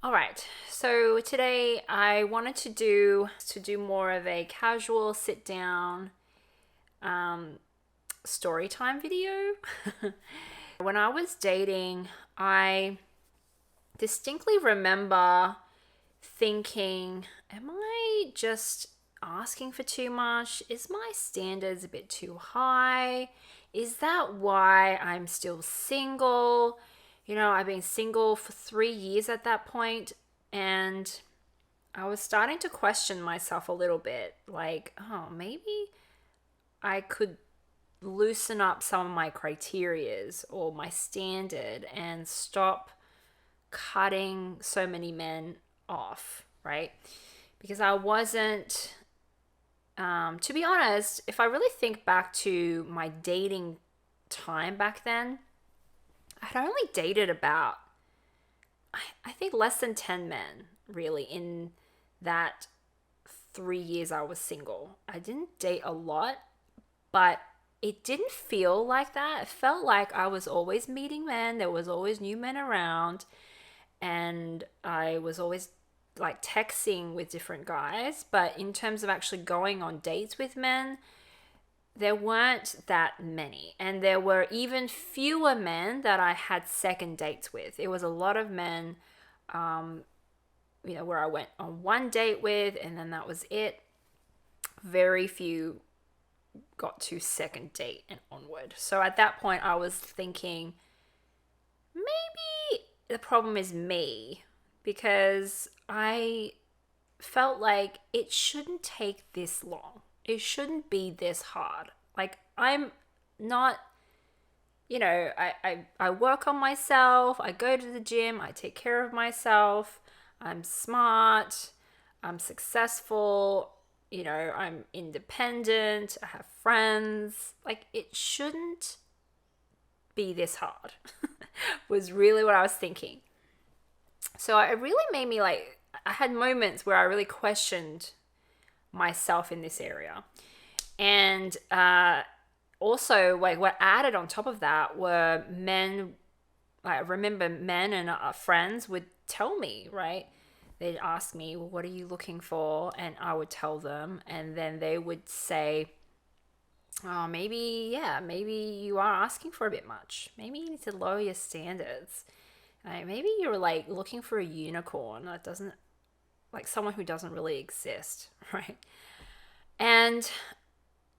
All right. So today I wanted to do more of a casual sit down story time video. When I was dating, I distinctly remember thinking, am I just asking for too much? Is my standards a bit too high? Is that why I'm still single? I've been single for 3 years at that point, and I was starting to question myself a little bit. Like, oh, maybe I could loosen up some of my criterias or my standard and stop cutting so many men off, right? Because I wasn't, to be honest, if I really think back to my dating time back then, I'd only dated about, I think, less than 10 men, really, in that 3 years I was single. I didn't date a lot, but it didn't feel like that. It felt like I was always meeting men, there was always new men around, and I was always like texting with different guys. But in terms of actually going on dates with men, there weren't that many. And there were even fewer men that I had second dates with. It was a lot of men, where I went on one date with, and then that was it. Very few got to second date and onward. So at that point, I was thinking, maybe the problem is me, because I felt like it shouldn't take this long. It shouldn't be this hard. Like, I'm not, I work on myself, I go to the gym, I take care of myself, I'm smart, I'm successful, I'm independent, I have friends. Like, it shouldn't be this hard, was really what I was thinking. So it really made me like, I had moments where I really questioned myself in this area. And also, like, what added on top of that were men. I remember men and friends would tell me, right? They'd ask me, well, what are you looking for? And I would tell them. And then they would say, oh, maybe you are asking for a bit much. Maybe you need to lower your standards. Maybe you're like looking for a unicorn that doesn't, like someone who doesn't really exist, right? And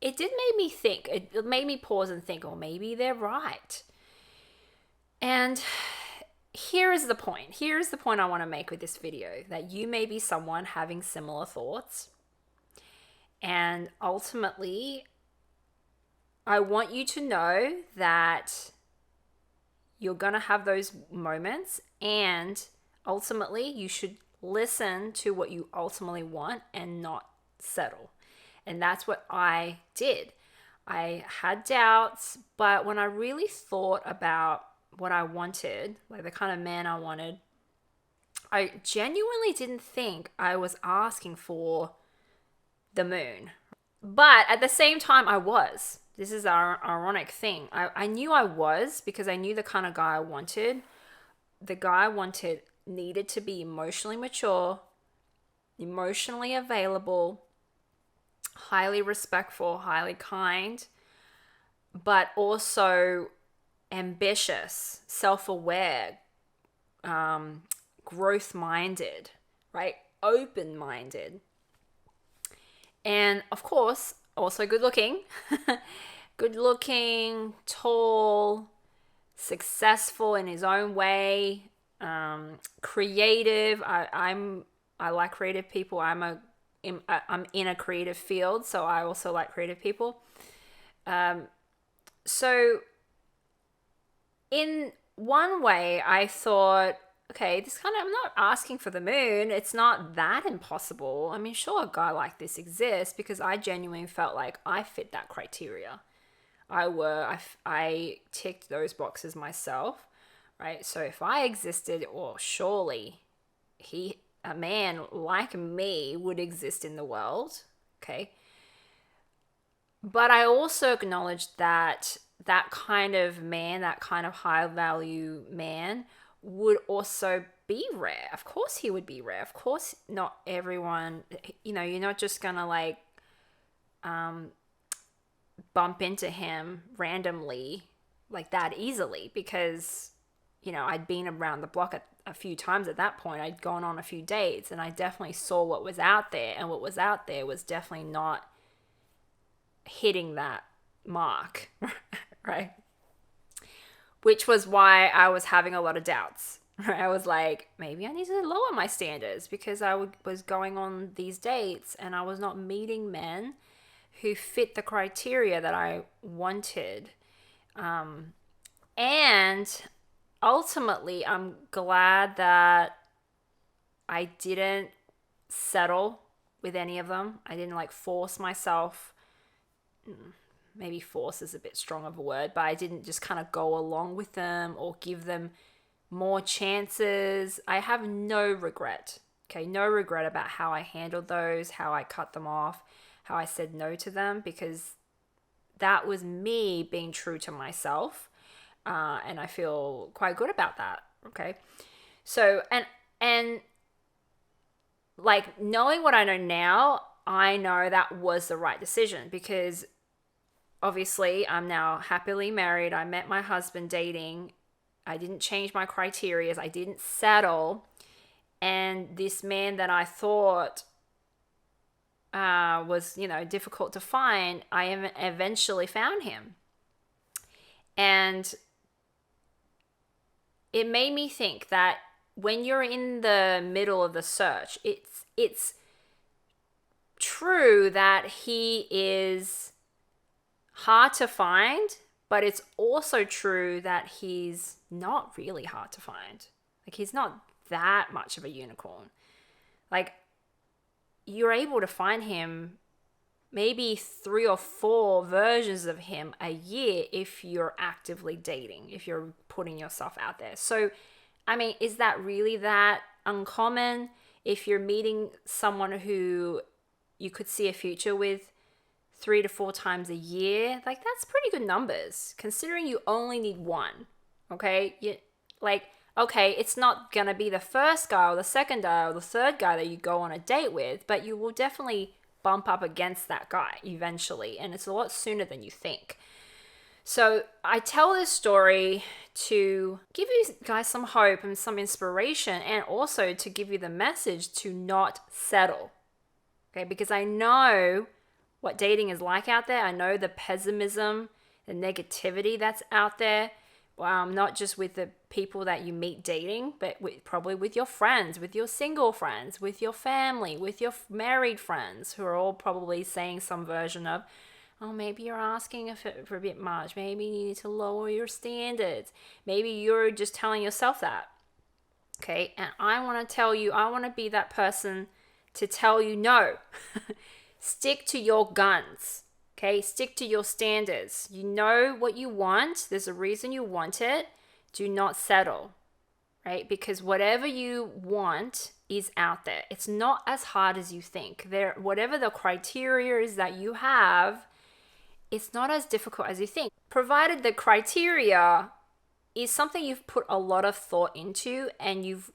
it did make me think, it made me pause and think, oh, maybe they're right. And here's the point. Here's the point I want to make with this video, that you may be someone having similar thoughts. And ultimately, I want you to know that you're going to have those moments, and ultimately you should listen to what you ultimately want and not settle. And that's what I did. I had doubts, but when I really thought about what I wanted, like the kind of man I wanted, I genuinely didn't think I was asking for the moon. But at the same time, I was. This is our ironic thing. I knew I was, because I knew the kind of guy I wanted. The guy I wanted needed to be emotionally mature, emotionally available, highly respectful, highly kind, but also ambitious, self-aware, growth-minded, right? Open-minded. And of course, also good looking. Good looking, tall, successful in his own way, creative. I like creative people. I'm in a creative field, so I also like creative people. So in one way, I thought, okay, I'm not asking for the moon. It's not that impossible. I mean, sure, a guy like this exists, because I genuinely felt like I fit that criteria. I ticked those boxes myself, right? So if I existed, or surely a man like me would exist in the world, okay? But I also acknowledged that that kind of man, that kind of high value man, would also be rare. Of course he would be rare. Of course not everyone, you're not just going to like bump into him randomly like that easily, because I'd been around the block a few times at that point. I'd gone on a few dates, and I definitely saw what was out there, and what was out there was definitely not hitting that mark. Right? Which was why I was having a lot of doubts. Right? I was like, maybe I need to lower my standards, because was going on these dates and I was not meeting men who fit the criteria that I wanted. And ultimately, I'm glad that I didn't settle with any of them. I didn't like force myself. Maybe force is a bit strong of a word, but I didn't just kind of go along with them or give them more chances. I have no regret. Okay, no regret about how I handled those, how I cut them off, how I said no to them, because that was me being true to myself. And I feel quite good about that. Okay. So, and like, knowing what I know now, I know that was the right decision, because obviously I'm now happily married. I met my husband dating. I didn't change my criteria. I didn't settle. And this man that I thought was, difficult to find, I eventually found him. And it made me think that when you're in the middle of the search, it's true that he is hard to find, but it's also true that he's not really hard to find. Like, he's not that much of a unicorn. Like, you're able to find him, maybe 3 or 4 versions of him a year, if you're actively dating, if you're putting yourself out there. So, I mean, is that really that uncommon? If you're meeting someone who you could see a future with 3 to 4 times a year, like, that's pretty good numbers, considering you only need one. Okay, okay, it's not gonna be the first guy or the second guy or the third guy that you go on a date with, but you will definitely bump up against that guy eventually, and it's a lot sooner than you think. So I tell this story to give you guys some hope and some inspiration, and also to give you the message to not settle. Okay, because I know what dating is like out there. I know the pessimism, the negativity that's out there. Not just with the people that you meet dating, but probably with your friends, with your single friends, with your family, with your married friends, who are all probably saying some version of, oh, maybe you're asking for a bit much. Maybe you need to lower your standards. Maybe you're just telling yourself that. Okay, and I want to tell you, I want to be that person to tell you no. Stick to your guns. Okay, stick to your standards. You know what you want. There's a reason you want it. Do not settle, right? Because whatever you want is out there. It's not as hard as you think. Whatever the criteria is that you have, it's not as difficult as you think. Provided the criteria is something you've put a lot of thought into, and you've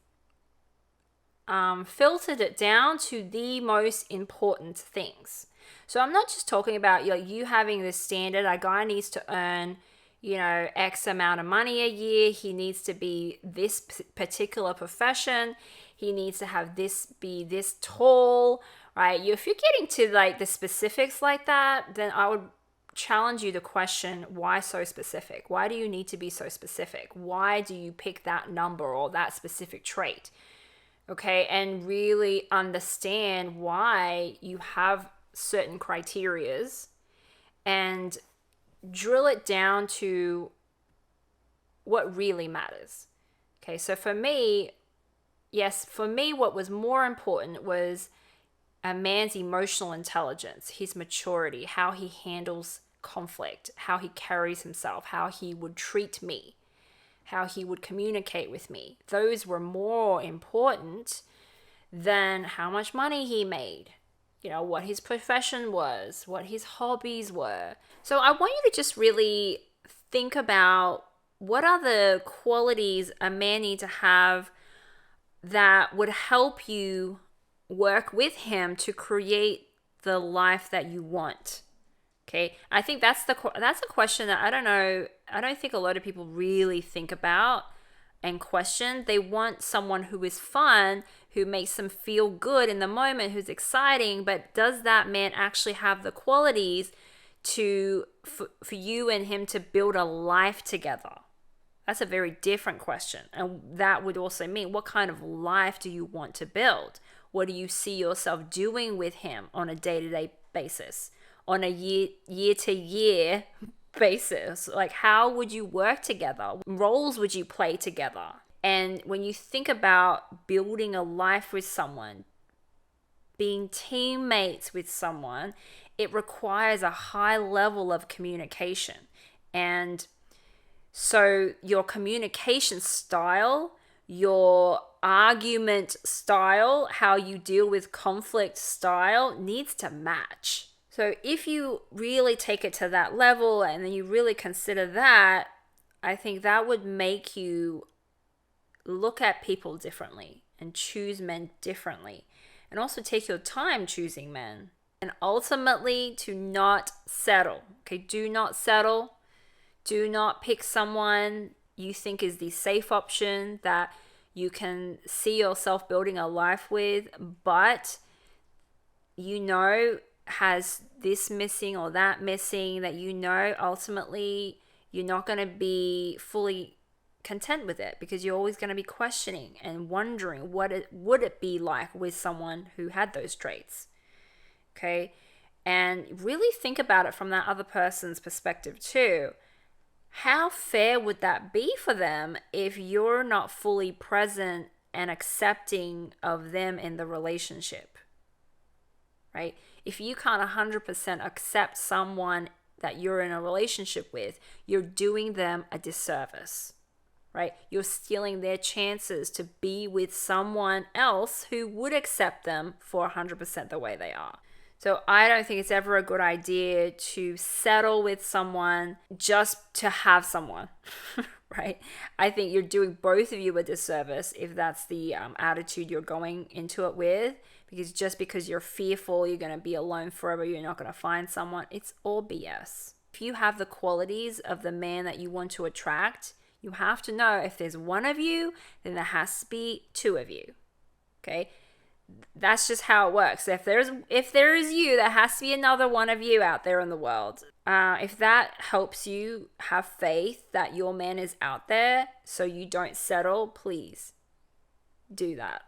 filtered it down to the most important things. So I'm not just talking about you having this standard. A guy needs to earn, X amount of money a year. He needs to be this particular profession. He needs to be this tall, right? If you're getting to like the specifics like that, then I would challenge you to question, why so specific? Why do you need to be so specific? Why do you pick that number or that specific trait? Okay, and really understand why you have certain criterias, and drill it down to what really matters. Okay, so for me, what was more important was a man's emotional intelligence, his maturity, how he handles conflict, how he carries himself, how he would treat me, how he would communicate with me. Those were more important than how much money he made, what his profession was, what his hobbies were. So I want you to just really think about, what are the qualities a man needs to have that would help you work with him to create the life that you want. Okay, I think that's a question that I don't think a lot of people really think about and question. They want someone who is fun, who makes them feel good in the moment, who's exciting, but does that man actually have the qualities for you and him to build a life together? That's a very different question. And that would also mean, what kind of life do you want to build? What do you see yourself doing with him on a day-to-day basis, on a year-to-year basis? Like, how would you work together? What roles would you play together? And when you think about building a life with someone, being teammates with someone, it requires a high level of communication. And so your communication style, your argument style, how you deal with conflict style needs to match. So if you really take it to that level and then you really consider that, I think that would make you look at people differently and choose men differently, and also take your time choosing men. And ultimately, to not settle. Okay, do not settle. Do not pick someone you think is the safe option that you can see yourself building a life with, but has this missing or that missing, that ultimately you're not going to be fully content with it, because you're always going to be questioning and wondering would it be like with someone who had those traits. Okay? And really think about it from that other person's perspective too. How fair would that be for them if you're not fully present and accepting of them in the relationship? Right? If you can't 100% accept someone that you're in a relationship with, you're doing them a disservice. Right? You're stealing their chances to be with someone else who would accept them for 100% the way they are. So I don't think it's ever a good idea to settle with someone just to have someone, right? I think you're doing both of you a disservice if that's the attitude you're going into it with, because you're fearful you're going to be alone forever, you're not going to find someone. It's all BS. If you have the qualities of the man that you want to attract, you have to know if there's one of you, then there has to be two of you, okay? That's just how it works. If there is you, there has to be another one of you out there in the world. If that helps you have faith that your man is out there so you don't settle, please do that.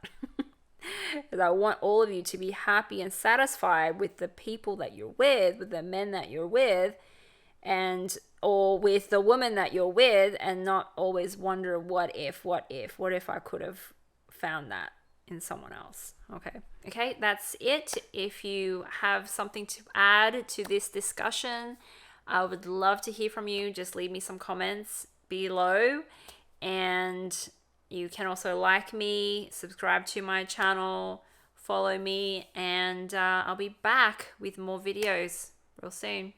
Because I want all of you to be happy and satisfied with the people that you're with the men that you're with, or with the woman that you're with, and not always wonder what if I could have found that in someone else. Okay, that's it. If you have something to add to this discussion, I would love to hear from you. Just leave me some comments below, and you can also like me, subscribe to my channel, follow me, and I'll be back with more videos real soon.